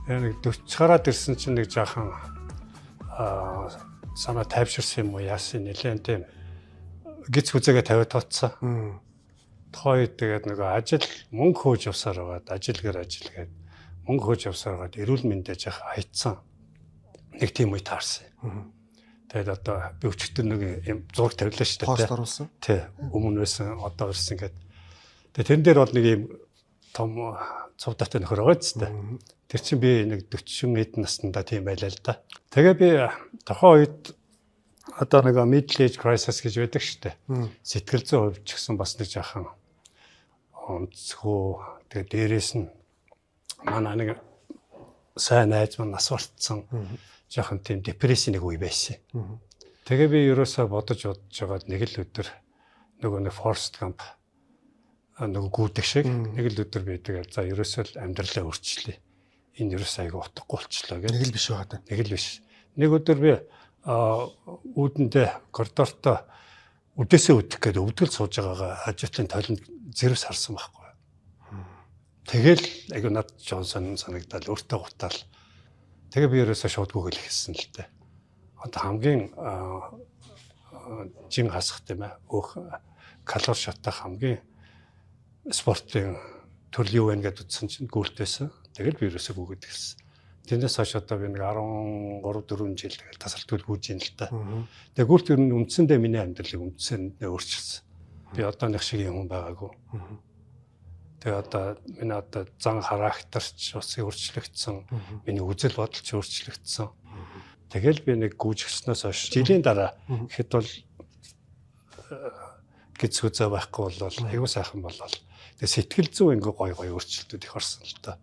Нэг 40 гараад ирсэн чинь нэг жаахан санаа тайвширсан юм уу яасан нэлээд тийм гиз хүзээгээ тавиад тооцсон. Тохой тэгээд нөгөө ажил мөнгө хөөж явсаар байгаад ажил гээд мөнгө хөөж явсаар байгаад эрүүл мэндэ жаах хайцсан. Нэг тийм үе таарсан. Тэгээд одоо би өчигдөр нэг юм зураг тавилаа шүү дээ. Пост оруулсан. Тий. Өмнө байсан одоо ирсэн гээд. Тэгээд тэрэн дээр бол нэг юм том цувдатай нөхөр байгаа ч дээ. Тэр чинь би нэг 40 эд наснда тийм байлаа л да. Тэгээ би тохоо үед одоо нэг middle age crisis гэж байдаг шүү дээ. Сэтгэл зүйн хувьд ч гэсэн бас нэг жаахан онцгой. Тэгээ дээрээс нь манай нэг сайн найз маань нас бартсан. Жаахан тийм депрессийн нэг үе байсан. Тэгээ би ерөөсөө бодож байгаад нэг л өдөр нөгөө нэг Forrest Gump нөгөө гүйдэг шиг нэг л өдөр би тэгээд за ерөөсөө амьдралаа өөрчлөе. Энэ ерөөсөө айгу утгагүй болчихлоо гэх. Нэг л биш байгаа. Нэг л биш. Нэг өдөр би үүдэндээ коридортой үдээсээ үдэх гээд өвдгөл сууж байгаагаа хажуутлын толинд зэрвс харсан байхгүй. Тэгэл айгу над Джонсон санагдал өөртөө гутаал. Тэгээ би ерөөсөө шууд гүгэл хийсэн л дээ. Одоо хамгийн жин хасах тийм ээ. Өөх калори шатах хамгийн спортын төрөл юу вэ гэдээ утсан чинь гүйлт байсан. Тэгэл би ерөөсөө гүгэд хэлсэн. Тэндээс хойш одоо би нэг 13-4 жил тэгэл тасралтгүй гүйж ийн л та. Тэгээ гүйлт ер нь үндсэндээ миний амьдралыг үндсэндээ өөрчилсөн. Би одооных шиг юм байгаагүй. Тэгээ одоо миний одоо зан характерч бас өөрчлөгдсөн. Миний үзэл бодол ч өөрчлөгдсөн. Тэгэл би нэг гүйжгснээс хойш жилийн дараа гэхэд бол гиз хүзээ байхгүй бол аюу сайхан болол. Тэгээ сэтгэл зүй ингээ гой өөрчлөлтүүд их орсон л та.